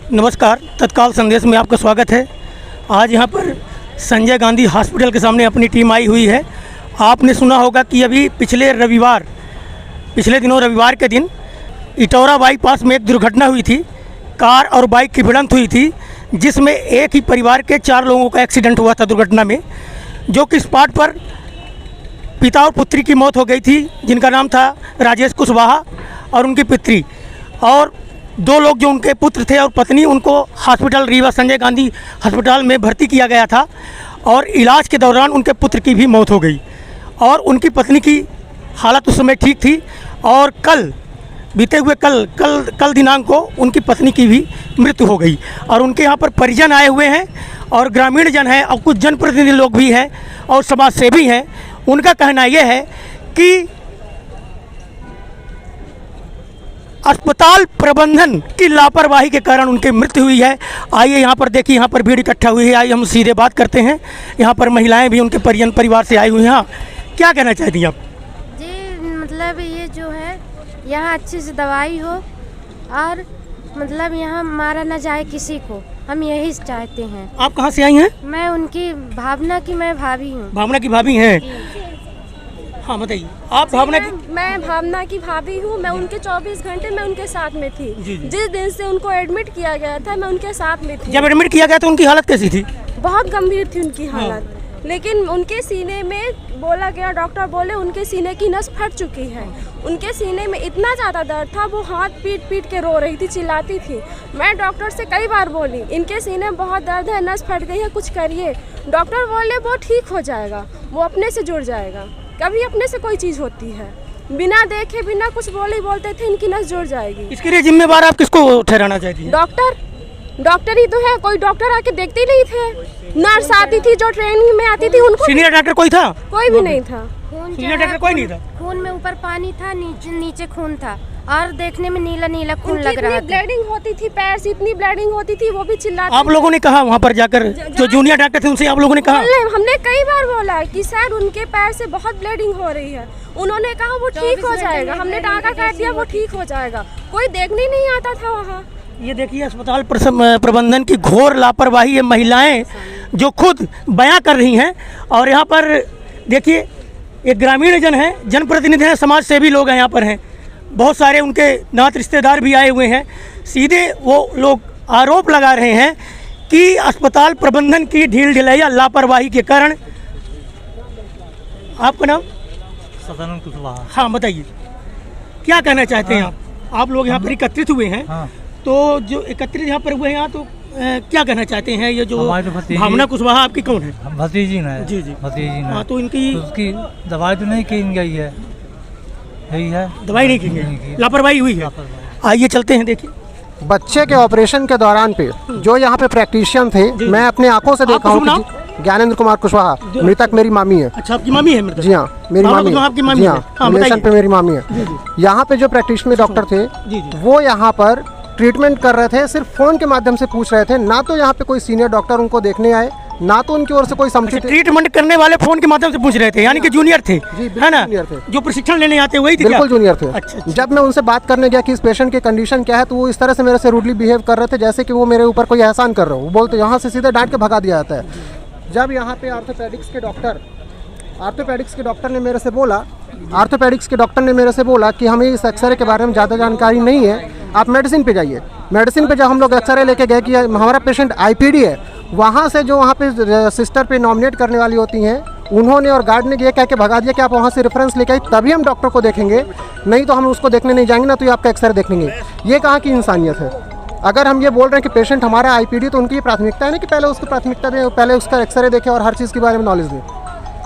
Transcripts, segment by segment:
नमस्कार, तत्काल संदेश में आपका स्वागत है। आज यहाँ पर संजय गांधी हॉस्पिटल के सामने अपनी टीम आई हुई है। आपने सुना होगा कि अभी पिछले दिनों रविवार के दिन इटौरा बाईपास में एक दुर्घटना हुई थी। कार और बाइक की भिड़ंत हुई थी, जिसमें एक ही परिवार के 4 लोगों का एक्सीडेंट हुआ था दुर्घटना में, जो कि स्पॉट पर पिता और पुत्री की मौत हो गई थी, जिनका नाम था राजेश कुशवाहा और उनकी पुत्री, और 2 लोग जो उनके पुत्र थे और पत्नी, उनको हॉस्पिटल रीवा संजय गांधी अस्पताल में भर्ती किया गया था और इलाज के दौरान उनके पुत्र की भी मौत हो गई और उनकी पत्नी की हालत उस समय ठीक थी। और कल दिनांक को उनकी पत्नी की भी मृत्यु हो गई। और उनके यहाँ पर परिजन आए हुए हैं और ग्रामीण जन हैं और कुछ जनप्रतिनिधि लोग भी हैं और समाज सेवी हैं। उनका कहना यह है कि अस्पताल प्रबंधन की लापरवाही के कारण उनकी मृत्यु हुई है। आइए यहाँ पर देखिए, यहाँ पर भीड़ इकट्ठा हुई है। आइए हम सीधे बात करते हैं। यहाँ पर महिलाएं भी उनके परिवार से आई हुई हैं। हाँ, क्या कहना चाहती हैं आप? जी, मतलब ये जो है यहाँ अच्छी से दवाई हो और मतलब यहाँ मारा न जाए किसी को, हम यही चाहते हैं। आप कहाँ से आई हैं? मैं उनकी भावना की मैं भाभी हूँ। भावना की भाभी हैं? हाँ बताइए, आप भावना की? मैं भावना की भाभी हूँ। मैं उनके 24 घंटे मैं उनके साथ में थी। जिस दिन से उनको एडमिट किया गया था मैं उनके साथ में थी। जब एडमिट किया गया तो उनकी हालत कैसी थी? बहुत गंभीर थी उनकी हालत। लेकिन उनके सीने में बोला गया, डॉक्टर बोले उनके सीने की नस फट चुकी है। उनके सीने में इतना ज़्यादा दर्द था, वो हाथ पीट के रो रही थी, चिल्लाती थी। मैं डॉक्टर से कई बार बोली इनके सीने में बहुत दर्द है, नस फट गई है, कुछ करिए। डॉक्टर बोले वो ठीक हो जाएगा, वो अपने से जुड़ जाएगा। कभी अपने से कोई चीज़ होती है, बिना देखे बिना कुछ बोलते थे इनकी नस जुड़ जाएगी। इसके लिए जिम्मेवार आप किसको ठहराना चाहती हैं? डॉक्टर ही तो है। कोई डॉक्टर आके देखते ही नहीं थे। नर्स आती थी जो ट्रेनिंग में आती थी, उनको सीनियर डॉक्टर कोई था? कोई भी नहीं था। सीनियर डॉक्टर कोई नहीं था। खून में ऊपर पानी था, नीचे खून था और देखने में नीला खून लग रहा था। ब्लीडिंग होती थी, पैर से इतनी ब्लीडिंग होती थी, वो भी चिल्लाती। आप लोगों ने कहा वहाँ पर जाकर, जो जूनियर डॉक्टर थे उनसे आप लोगों ने कहा? हमने कई बार बोला कि सर उनके पैर से बहुत ब्लीडिंग हो रही है। उन्होंने कहा वो ठीक हो जाएगा, हमने टाँका काट दिया, वो ठीक हो जाएगा। कोई देखने नहीं आता था वहाँ। ये देखिए, अस्पताल प्रबंधन की घोर लापरवाही है। महिलाएं जो खुद बयां कर रही हैं। और यहाँ पर देखिए, एक ग्रामीण जन हैं, जनप्रतिनिधि हैं, समाज सेवी लोग हैं, यहाँ पर हैं बहुत सारे, उनके नात रिश्तेदार भी आए हुए हैं। सीधे वो लोग आरोप लगा रहे हैं कि अस्पताल प्रबंधन की ढील ढिलाई या लापरवाही के कारण। आपका नाम? सदानंद कुशवाहा। हाँ बताइए, क्या कहना चाहते हैं आप लोग यहाँ पर एकत्रित हुए हैं? हाँ। तो जो एकत्रित यहाँ पर हुए हैं, यहाँ तो क्या कहना चाहते हैं? ये जो तो भावना कुशवाहा आपकी कौन है? भतीजी ने। जी। भतीजी ने। हाँ, तो इनकी उसकी दवाई तो नहीं की गई है, यही है, दवाई नहीं की गई, लापरवाही हुई है। आइए चलते हैं, देखिए। बच्चे के ऑपरेशन के दौरान पे जो यहाँ पे प्रैक्टिशियन थे, मैं अपने आंखों से देखा हूँ। ज्ञानेंद्र कुमार कुशवाहा, मृतक मेरी मामी है। अच्छा, आपकी मामी है मृतक? जी हाँ, मेरी मामी है। आपकी मामी? जी हाँ, रिलेशन पे मेरी मामी है। यहाँ पे जो प्रैक्टिशनर डॉक्टर थे, वो यहाँ पर ट्रीटमेंट कर रहे थे, सिर्फ फोन के माध्यम से पूछ रहे थे। ना तो यहाँ पे कोई सीनियर डॉक्टर उनको देखने आए, ना तो उनकी ओर से कोई समुचित। ट्रीटमेंट करने वाले फोन के माध्यम से पूछ रहे थे, यानी कि जूनियर थे, है ना? जो प्रशिक्षण लेने आते वही थे? बिल्कुल जूनियर थे। अच्छा। जब मैं उनसे बात करने गया कि इस पेशेंट की कंडीशन क्या है, तो वो इस तरह से मेरे से रूडली बिहेव कर रहे थे जैसे कि वो मेरे ऊपर कोई एहसान कर रहे हो। वो बोलते यहाँ से सीधे डांट के भगा दिया जाता है। जब यहाँ पे ऑर्थोपेडिक्स के डॉक्टर ने मेरे से बोला कि हमें इस एक्सरे के बारे में ज़्यादा जानकारी नहीं है, आप मेडिसिन पे जाइए। मेडिसिन पे जब हम लोग एक्सरे लेके गए कि हमारा पेशेंट आईपीडी है, वहाँ से जो वहाँ पे सिस्टर पे नॉमिनेट करने वाली होती हैं, उन्होंने और गार्ड ने ये कह के भगा दिया कि आप वहाँ से रेफरेंस लेके आए तभी हम डॉक्टर को देखेंगे, नहीं तो हम उसको देखने नहीं जाएंगे, ना तो ये आपका एक्सरे देखेंगे। ये कहाँ की इंसानियत है? अगर हम ये बोल रहे हैं कि पेशेंट हमारा आईपीडी, तो उनकी प्राथमिकता है ना कि पहले उसकी प्राथमिकता दें, पहले उसका एक्सरे देखें और हर चीज़ के बारे में नॉलेज दें।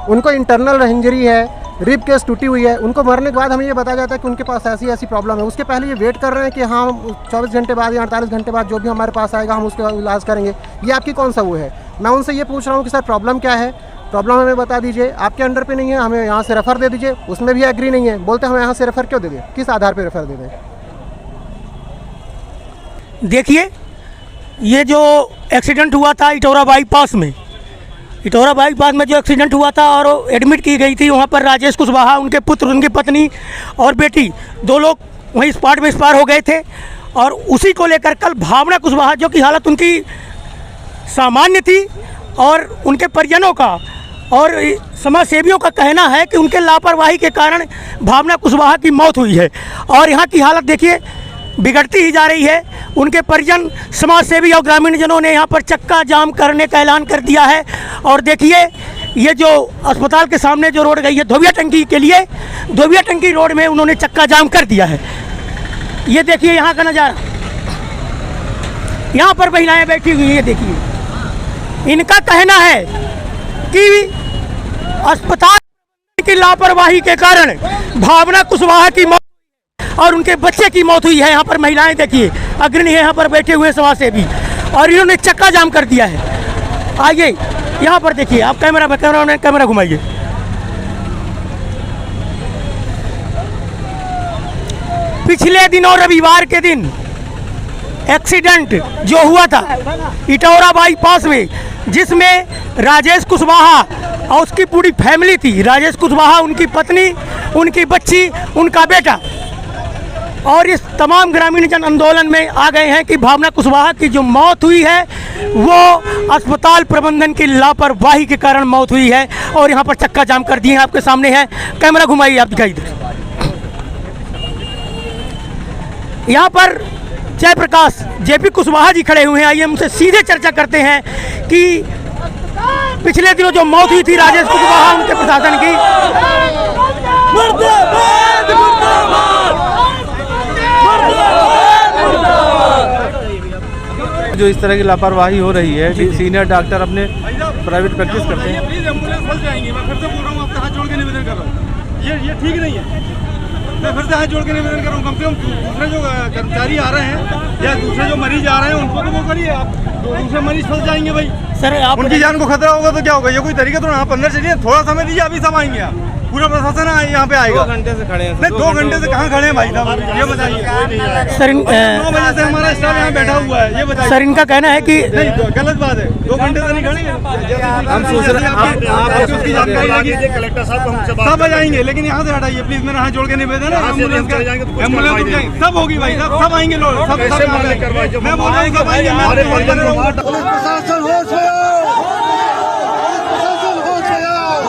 उनको इंटरनल इंजरी है, रिब केस टूटी हुई है, उनको मरने के बाद हमें ये बताया जाता है कि उनके पास ऐसी प्रॉब्लम है। उसके पहले ये वेट कर रहे हैं कि हाँ 24 घंटे बाद या 48 घंटे बाद जो भी हमारे पास आएगा हम उसका इलाज करेंगे। ये आपकी कौन सा वो है? मैं उनसे ये पूछ रहा हूँ कि सर प्रॉब्लम क्या है, प्रॉब्लम हमें बता दीजिए। आपके अंडर पे नहीं है, हमें यहाँ से रेफ़र दे दीजिए। उसमें भी एग्री नहीं है, बोलते हमें यहाँ से रेफ़र क्यों दे दें, किस आधार पर रेफ़र दे दें? देखिए, ये जो एक्सीडेंट हुआ था इटौरा बाईपास में, जो एक्सीडेंट हुआ था और एडमिट की गई थी, वहाँ पर राजेश कुशवाहा, उनके पुत्र, उनकी पत्नी और बेटी, 2 लोग वहीं स्पॉट में एक्सपायर हो गए थे। और उसी को लेकर कल भावना कुशवाहा, जो कि हालत उनकी सामान्य थी, और उनके परिजनों का और समाज सेवियों का कहना है कि उनके लापरवाही के कारण भावना कुशवाहा की मौत हुई है। और यहाँ की हालत देखिए बिगड़ती ही जा रही है। उनके परिजन, समाज सेवी और ग्रामीण जनों ने यहाँ पर चक्का जाम करने का ऐलान कर दिया है। और देखिए ये जो अस्पताल के सामने जो रोड गई है धोबिया टंकी के लिए, धोबिया टंकी रोड में उन्होंने चक्का जाम कर दिया है। ये देखिए यहाँ का नज़ारा, यहाँ पर महिलाएं बैठी हुई हैं। देखिए इनका कहना है कि अस्पताल की लापरवाही के कारण भावना कुशवाहा की मौत और उनके बच्चे की मौत हुई है। यहाँ पर महिलाएं देखिए अग्रणी है, यहाँ पर बैठे हुए समाज सेवी, और इन्होंने चक्का जाम कर दिया है। आइए यहाँ पर देखिए, आप कैमरा घुमाइए। पिछले दिनों रविवार के दिन एक्सीडेंट जो हुआ था इटौरा बाईपास में, जिसमें राजेश कुशवाहा और उसकी पूरी फैमिली थी। राजेश कुशवाहा, उनकी पत्नी, उनकी बच्ची, उनका बेटा, और इस तमाम ग्रामीण जन आंदोलन में आ गए हैं कि भावना कुशवाहा की जो मौत हुई है वो अस्पताल प्रबंधन की लापरवाही के कारण मौत हुई है। और यहाँ पर चक्का जाम कर दिए हैं, आपके सामने है, कैमरा घुमाइए, आप दिखाई दे। यहाँ पर जयप्रकाश जेपी कुशवाहा जी खड़े हुए हैं। आइए उनसे सीधे चर्चा करते हैं कि पिछले दिनों जो मौत हुई थी राजेश कुशवाहा, उनके प्रशासन की। जो इस तरह की लापरवाही हो रही है कि सीनियर डॉक्टर अपने प्राइवेट प्रैक्टिस करते हैं। प्लीज एम्बुलेंस फंस जाएंगी। मैं फिर से बोल रहा हूँ, आपका हाथ जोड़ के निवेदन कर रहा हूँ, ये ठीक नहीं है। मैं फिर से हाथ जोड़ के निवेदन कर रहा हूँ, कम से कम दूसरे जो कर्मचारी आ रहे हैं या दूसरे जो मरीज आ रहे हैं उनको तो वो करिए। आप दूसरे मरीज फंस जाएंगे भाई। सर आप उनकी जान को खतरा होगा तो क्या होगा? ये कोई तरीका तो ना। आप अंदर चलिए, थोड़ा समय दीजिए, अभी सब आएंगे। आप पूरा प्रशासन यहाँ पे आएगा। 2 घंटे से खड़े हैं। नहीं, 2 घंटे से कहाँ खड़े हैं भाई साहब, ये बताइए। सर 9 बजे से हमारा स्टाफ यहाँ बैठा हुआ है, ये बताइए। सर इनका कहना है कि नहीं, गलत बात है। 2 घंटे से नहीं खड़े हैं। हम सोच रहे हैं आप उसकी जानकारी लगी, कलेक्टर साहब सब आ जाएंगे, लेकिन यहाँ से हटाइए प्लीज। मेरा हाथ जोड़ के निवेदन है। एम्बुलेंस सब होगी भाई साहब, सब आएंगे लोग, सब। मैं बोल रहा हूँ सब आएंगे। प्रशासन होश में आओ, प्रशासन होश में आओ।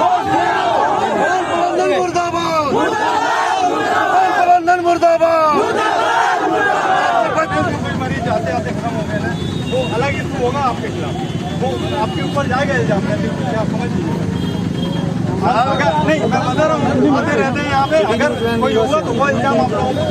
प्रबंधन मुर्दाबाद, प्रबंधन मुर्दाबाद। मरीज आते आते खत्म हो गए ना, वो अलग इशू होगा आपके खिलाफ, वो आपके ऊपर जाएगा इल्जाम। आप समझ लीजिए। अगर नहीं, मैं बता रहा हूँ, आते रहते हैं यहाँ पे, अगर कोई हुआ तो वो इल्जाम आप लोगों को